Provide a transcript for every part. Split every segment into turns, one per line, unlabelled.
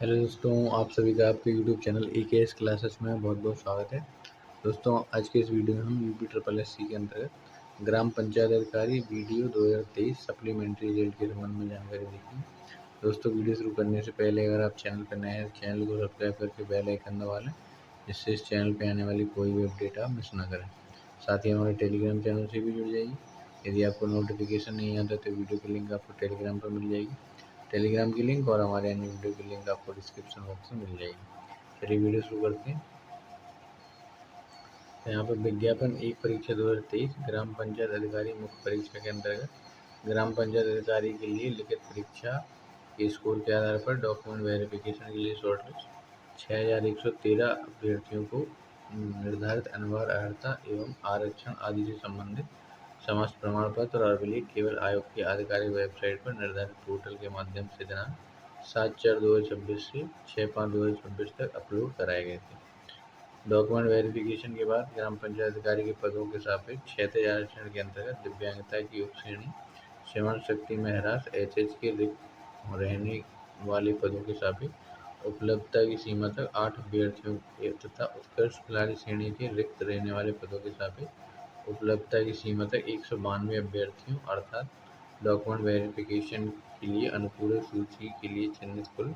Hello दोस्तों, आप सभी का आपके यूट्यूब चैनल EKS क्लासेस में बहुत बहुत स्वागत है। दोस्तों, आज के इस वीडियो में हम यूपी ट्रिपल एस सी के अंतर्गत ग्राम पंचायत अधिकारी वीडियो 2023 सप्लीमेंट्री रिजल्ट के संबंध में जानकारी देखेंगे। दोस्तों, वीडियो शुरू करने से पहले अगर आप चैनल पर नए हैं तो चैनल को सब्सक्राइब करके बेल आइकन दबा लें, जिससे इस चैनल पर आने वाली कोई भी अपडेट आप मिस ना करें। साथ ही हमारे टेलीग्राम चैनल से भी जुड़ जाइए। यदि आपको नोटिफिकेशन नहीं आता तो वीडियो की लिंक आपको टेलीग्राम पर मिल जाएगी। टेलीग्राम की लिंक और हमारे अन्य वीडियो की लिंक आपको डिस्क्रिप्शन बॉक्स में मिल जाएगी। चलिए वीडियो शुरू करते हैं। तो यहाँ पर विज्ञापन एक परीक्षा 2023 ग्राम पंचायत अधिकारी मुख्य परीक्षा के अंतर्गत ग्राम पंचायत अधिकारी के लिए लिखित परीक्षा के स्कोर के आधार पर डॉक्यूमेंट वेरिफिकेशन के लिए शॉर्टलिस्ट 6113 अभ्यर्थियों को निर्धारित अनुवार अर्हता एवं आरक्षण आदि से संबंधित समस्त प्रमाण पत्र और अभिलेख केवल आयोग की आधिकारिक वेबसाइट पर निर्धारित पोर्टल के माध्यम से दिनांक 7/4/2026 से 6/5/2026 तक अपलोड कराए गए थे। डॉक्यूमेंट वेरिफिकेशन के बाद ग्राम पंचायत अधिकारी के पदों के सापेक्ष क्षैतिज आरक्षण के अंतर्गत दिव्यांगता की उपश्रेणी श्रवण शक्ति में ह्रास HH के रिक्त रहने वाले पदों के सापेक्ष उपलब्धता की सीमा तक 8 अभ्यर्थियों तथा उत्कृष्ट खिलाड़ी श्रेणी के रिक्त रहने वाले पदों के सापेक्ष उपलब्धता की सीमा तक 192 अभ्यर्थियों अर्थात डॉक्यूमेंट वेरिफिकेशन के लिए अनुपूरक सूची के लिए चिन्हित कुल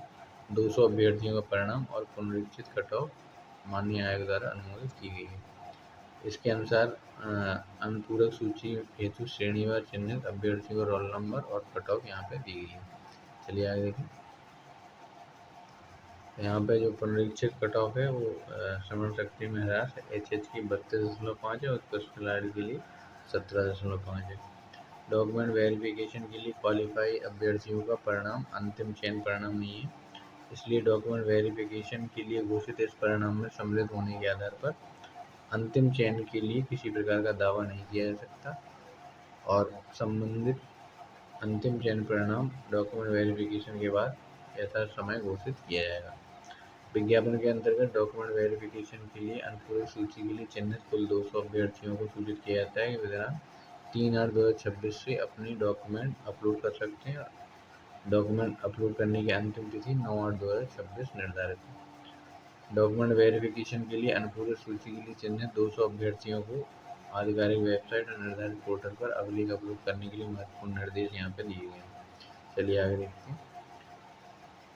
200 अभ्यर्थियों का परिणाम और पुनरीक्षित कट ऑफ माननीय आयोग द्वारा अनुमोदित की गई है। इसके अनुसार अनुपूरक सूची हेतु श्रेणीवार चिन्हित अभ्यर्थियों का रोल नंबर और कट ऑफ यहाँ पे दी गई है। चलिए आगे देखें। यहाँ पे जो पुनरीक्षित कट ऑफ है वो श्रवण शक्ति में ह्रास HH की 32.5 है और उत्कृष्ट खिलाड़ी के लिए 17.5 है। डॉक्यूमेंट वेरिफिकेशन के लिए क्वालिफाई अभ्यर्थियों का परिणाम अंतिम चयन परिणाम नहीं है, इसलिए डॉक्यूमेंट वेरिफिकेशन के लिए घोषित इस परिणाम में सम्मिलित होने के आधार पर अंतिम चयन के लिए किसी प्रकार का दावा नहीं किया जा सकता और संबंधित अंतिम चयन परिणाम डॉक्यूमेंट वेरिफिकेशन के बाद यथा समय घोषित किया जाएगा। विज्ञापन के अंतर्गत डॉक्यूमेंट वेरिफिकेशन के लिए अनुपूरक सूची के लिए चिन्हित कुल 200 अभ्यर्थियों को सूचित किया जाता है कि वे दिनांक 3/8/2026 से अपनी डॉक्यूमेंट अपलोड कर सकते हैं। डॉक्यूमेंट अपलोड करने की अंतिम तिथि 9/8/2026 निर्धारित है। डॉक्यूमेंट वेरिफिकेशन के लिए अनुपूरक सूची के लिए चिन्हित 200 अभ्यर्थियों को आधिकारिक वेबसाइट और निर्धारित पोर्टल पर अभिलेख अपलोड करने के लिए महत्वपूर्ण निर्देश यहाँ पर दिए गए हैं। चलिए आगे देखते हैं।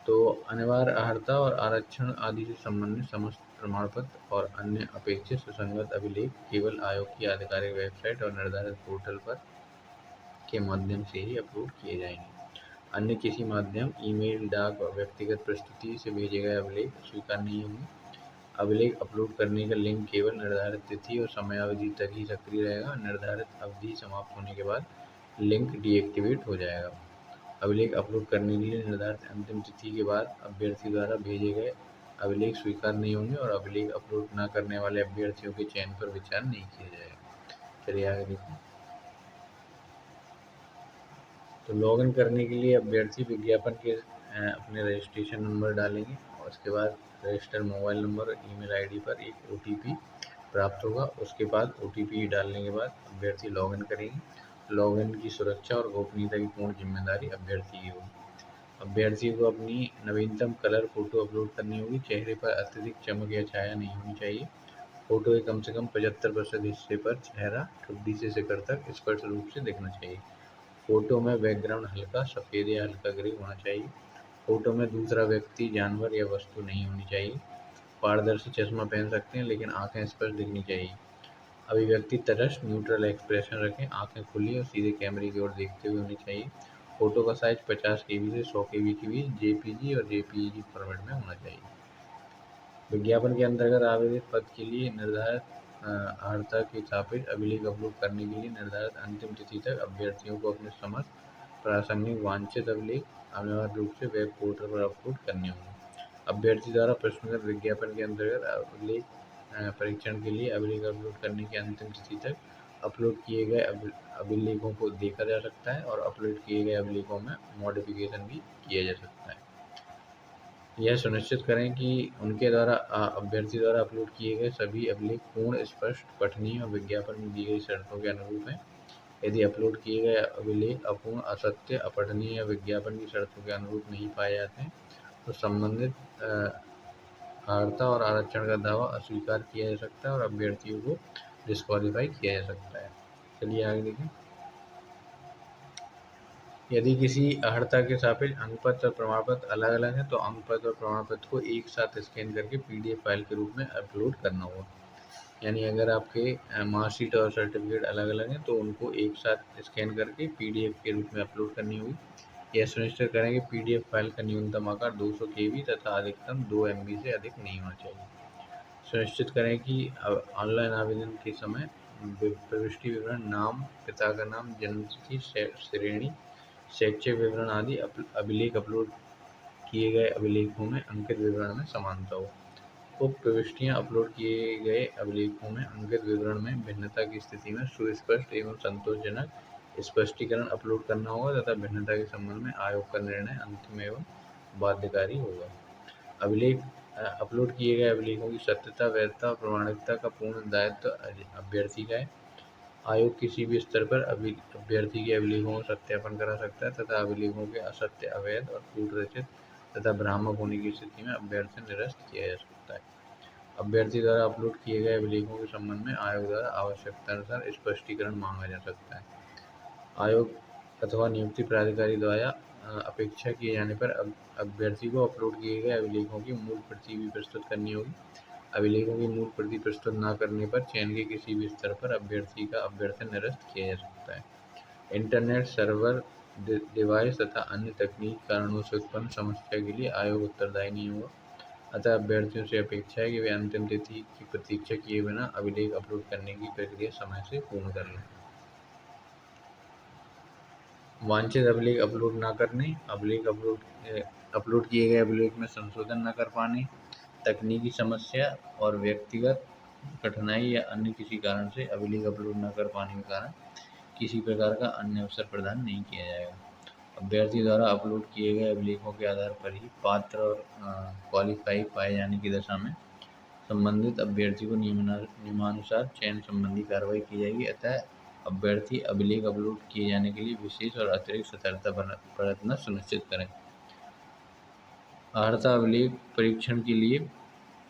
तो अनिवार्य अर्हता और आरक्षण आदि से संबंधित समस्त प्रमाण पत्र और अन्य अपेक्षित सुसंगत अभिलेख केवल आयोग की आधिकारिक वेबसाइट और निर्धारित पोर्टल पर के माध्यम से ही अपलोड किए जाएंगे। अन्य किसी माध्यम, ईमेल, डाक और व्यक्तिगत प्रस्तुति से भेजे गए अभिलेख स्वीकार नहीं होंगे। अभिलेख अपलोड करने का लिंक केवल निर्धारित तिथि और समयावधि तक ही सक्रिय रहेगा। निर्धारित अवधि समाप्त होने के बाद लिंक डीएक्टिवेट हो जाएगा। अभिलेख अपलोड करने के लिए निर्धारित अंतिम तिथि के बाद अभ्यर्थी द्वारा भेजे गए अभिलेख स्वीकार नहीं होंगे और अभिलेख अपलोड न करने वाले अभ्यर्थियों के चयन पर विचार नहीं किया जाएगा। चलिए आगे देखें। तो लॉगिन करने के लिए अभ्यर्थी विज्ञापन के अपने रजिस्ट्रेशन नंबर डालेंगे और उसके बाद रजिस्टर्ड मोबाइल नंबर और ईमेल आईडी पर एक OTP प्राप्त होगा। उसके बाद OTP डालने के बाद अभ्यर्थी लॉगिन करेंगे। लॉगिन की सुरक्षा और गोपनीयता की पूर्ण जिम्मेदारी अभ्यर्थी की होगी। अभ्यर्थी को अपनी नवीनतम कलर फोटो अपलोड करनी होगी। चेहरे पर अत्यधिक चमक या छाया नहीं होनी चाहिए। फोटो के कम से कम 75% हिस्से पर चेहरा ठुड्डी से शिखर तक स्पष्ट रूप से दिखना चाहिए। फोटो में बैकग्राउंड हल्का सफ़ेद या हल्का ग्रे होना चाहिए। फोटो में दूसरा व्यक्ति, जानवर या वस्तु नहीं होनी चाहिए। पारदर्शी चश्मा पहन सकते हैं लेकिन आंखें स्पष्ट दिखनी चाहिए। अभिव्यक्ति तटस्थ न्यूट्रल एक्सप्रेशन रखें। आंखें खुली और सीधे कैमरे की ओर देखते हुए होनी चाहिए। फोटो का साइज 50 KB से 100 KB के बीच JPG और JPEG फॉर्मेट में होना चाहिए। विज्ञापन के अंतर्गत आवेदित पद के लिए निर्धारित अर्हता के सापेक्ष अभिलेख अपलोड करने के लिए निर्धारित अंतिम तिथि तक अभ्यर्थियों को अपने समस्त प्रासंगिक वांछित अभिलेख अनिवार्य रूप से वेब पोर्टल पर अपलोड करने होंगे। अभ्यर्थी द्वारा प्रश्नगत विज्ञापन के अंतर्गत अभिलेख परीक्षण के लिए अभिलेख अपलोड करने की अंतिम तिथि तक अपलोड किए गए अभिलेखों को देखा जा सकता है और अपलोड किए गए अभिलेखों में मॉडिफिकेशन भी किया जा सकता है। यह सुनिश्चित करें कि उनके द्वारा अभ्यर्थी द्वारा अपलोड किए गए सभी अभिलेख पूर्ण, स्पष्ट, पठनीय और विज्ञापन में दी गई शर्तों के अनुरूप हैं। यदि अपलोड किए गए अभिलेख अपूर्ण, असत्य, अपठनीय या विज्ञापन की शर्तों के अनुरूप नहीं पाए जाते हैं तो संबंधित अर्हता और आरक्षण का दावा अस्वीकार किया जा सकता है और अभ्यर्थियों को डिस्क्वालीफाई किया जा सकता है। चलिए आगे देखें। यदि किसी अर्हता के सापेक्ष अंकपत्र और प्रमाण पत्र अलग अलग हैं तो अंकपत्र और प्रमाण पत्र को एक साथ स्कैन करके PDF फाइल के रूप में अपलोड करना होगा। यानी अगर आपके मार्कशीट और सर्टिफिकेट अलग अलग हैं तो उनको एक साथ स्कैन करके PDF के रूप में अपलोड करनी होगी। यह सुनिश्चित करें कि PDF फाइल का न्यूनतम आकार 200 KB तथा अधिकतम 2 MB से अधिक नहीं होना चाहिए। सुनिश्चित करें कि ऑनलाइन आवेदन के समय प्रविष्टि विवरण, नाम, पिता का नाम, जन्मतिथि, श्रेणी, शैक्षिक विवरण आदि अभिलेख अपलोड किए गए अभिलेखों में अंकित विवरण में समानता हो। उक्त प्रविष्टियां अपलोड किए गए अभिलेखों में अंकित विवरण में भिन्नता की स्थिति में सुस्पष्ट एवं संतोषजनक स्पष्टीकरण अपलोड करना होगा तथा भिन्नता के संबंध में आयोग का निर्णय अंतिम एवं बाध्यकारी होगा। अभिलेख अपलोड किए गए अभिलेखों की सत्यता, वैधता और प्रामाणिकता का पूर्ण दायित्व अभ्यर्थी का है। आयोग किसी भी स्तर पर अभ्यर्थी के अभिलेखों का सत्यापन करा सकता है तथा अभिलेखों के असत्य, अवैध और कूटरचित तथा भ्रामक होने की स्थिति में अभ्यर्थी निरस्त किया जा सकता है। अभ्यर्थी द्वारा अपलोड किए गए अभिलेखों के संबंध में आयोग द्वारा आवश्यकतानुसार स्पष्टीकरण मांगा जा सकता है। आयोग अथवा नियुक्ति प्राधिकारी द्वारा अपेक्षा किए जाने पर अभ्यर्थी को अपलोड किए गए अभिलेखों की मूल प्रति भी प्रस्तुत करनी होगी। अभिलेखों की मूल प्रति प्रस्तुत न करने पर चयन के किसी भी स्तर पर अभ्यर्थी का अभ्यर्थन निरस्त किया जा सकता है। इंटरनेट सर्वर डिवाइस तथा अन्य तकनीकी कारणों से उत्पन्न समस्या के लिए आयोग उत्तरदायी नहीं होगा। अतः अभ्यर्थियों से अपेक्षा है कि वे अंतिम तिथि की प्रतीक्षा किए बिना अभिलेख अपलोड करने की प्रक्रिया समय से पूर्ण कर लें। वांछित अभिलेख अपलोड न करने, अपलोड किए गए अभिलेख में संशोधन न कर पाने, तकनीकी समस्या और व्यक्तिगत कठिनाई या अन्य किसी कारण से अभिलेख अपलोड न कर पाने के कारण किसी प्रकार का अन्य अवसर प्रदान नहीं किया जाएगा। अभ्यर्थी द्वारा अपलोड किए गए अभिलेखों के आधार पर ही पात्र और क्वालिफाई पाए जाने की दशा में संबंधित अभ्यर्थी को नियमानुसार चयन संबंधी कार्रवाई की जाएगी। अतः अभ्यर्थी अभिलेख अपलोड किए जाने के लिए विशेष और अतिरिक्त सतर्कता बरतना सुनिश्चित करें। अर्हता अभिलेख परीक्षण के लिए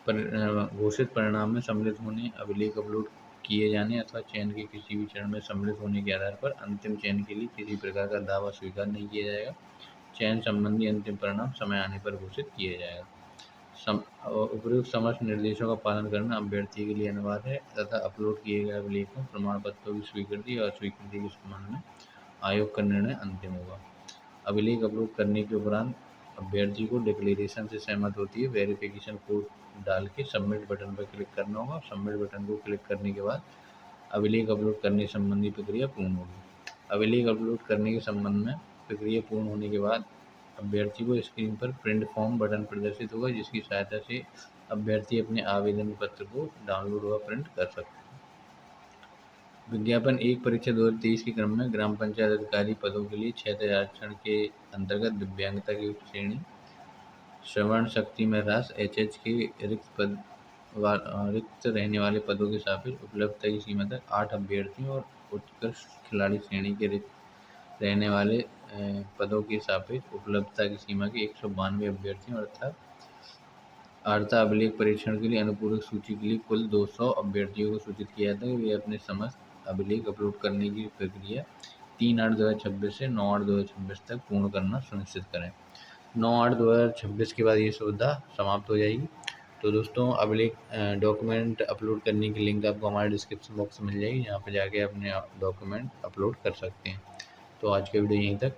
घोषित परिणाम में सम्मिलित होने, अभिलेख अपलोड किए जाने अथवा चयन के किसी भी चरण में सम्मिलित होने के आधार पर अंतिम चयन के लिए किसी प्रकार का दावा स्वीकार नहीं किया जाएगा। चयन संबंधी अंतिम परिणाम समय आने पर घोषित किया जाएगा। उपयुक्त समस्त निर्देशों का पालन करना अभ्यर्थी के लिए अनिवार्य है तथा अपलोड किए गए अभिलेखों, प्रमाण पत्रों की स्वीकृति और अस्वीकृति के संबंध में आयोग का निर्णय अंतिम होगा। अभिलेख अपलोड करने के उपरांत अभ्यर्थी को डिक्लेरेशन से सहमत होती है वेरिफिकेशन कोड डाल के सबमिट बटन पर क्लिक करना होगा। सबमिट बटन को क्लिक करने के बाद अभिलेख अपलोड करने संबंधी प्रक्रिया पूर्ण होगी। अभिलेख अपलोड करने के संबंध में प्रक्रिया पूर्ण होने के बाद अभ्यर्थी को स्क्रीन पर प्रिंट फॉर्म बटन प्रदर्शित होगा जिसकी सहायता से अभ्यर्थी अपने आवेदन पत्र को डाउनलोड व प्रिंट कर सकते हैं। विज्ञापन 1 परीक्षा 2023 के क्रम में ग्राम पंचायत अधिकारी पदों के लिए क्षेत्र आरक्षण के अंतर्गत दिव्यांगता की श्रेणी, श्रवण शक्ति में ह्रास, HH के रिक्त रहने वाले पदों के सापेक्ष उपलब्धता की सीमा तक 8 अभ्यर्थियों और उत्कृष्ट खिलाड़ी श्रेणी के रिक्त रहने वाले पदों के सापेक्ष उपलब्धता की सीमा के 192 अभ्यर्थियों अर्थात अर्हता अभिलेख परीक्षण के लिए अनुपूरक सूची के लिए कुल 200 अभ्यर्थियों को सूचित किया जाता है कि वे अपने समस्त अभिलेख अपलोड करने की प्रक्रिया 3/8/2026 से 9/8/2026 तक पूर्ण करना सुनिश्चित करें। 9/8/2026 के बाद ये सुविधा समाप्त हो जाएगी। तो दोस्तों अभिलेख डॉक्यूमेंट अपलोड करने की लिंक आपको हमारे डिस्क्रिप्शन बॉक्स में मिल जाएगी, यहाँ पर जाके अपने डॉक्यूमेंट अपलोड कर सकते हैं। तो आज का वीडियो यहीं तक,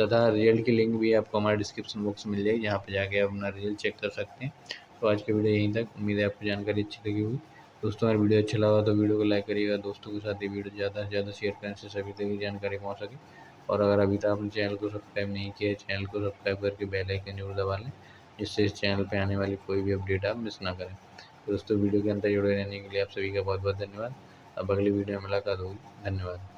तथा रिजल्ट की लिंक भी आपको हमारे डिस्क्रिप्शन बॉक्स में मिल जाएगी, जहाँ पे जाके आप अपना रिजल्ट चेक कर सकते हैं। तो आज की वीडियो यहीं तक, उम्मीद है आपको जानकारी अच्छी लगी होगी। दोस्तों अगर वीडियो अच्छा लगा तो वीडियो को लाइक करिएगा, दोस्तों के साथ ये वीडियो ज़्यादा से ज़्यादा शेयर करने से सभी तक जानकारी पहुँच सके। और अगर अभी तक आपने चैनल को सब्सक्राइब नहीं किया है, चैनल को सब्सक्राइब करके बेल आइकन जरूर दबा लें, जिससे इस चैनल पर आने वाली कोई भी अपडेट आप मिस ना करें। तो दोस्तों वीडियो के अंदर जुड़े रहने के लिए आप सभी का बहुत बहुत धन्यवाद। अब अगली वीडियो में मुलाकात होगी। धन्यवाद।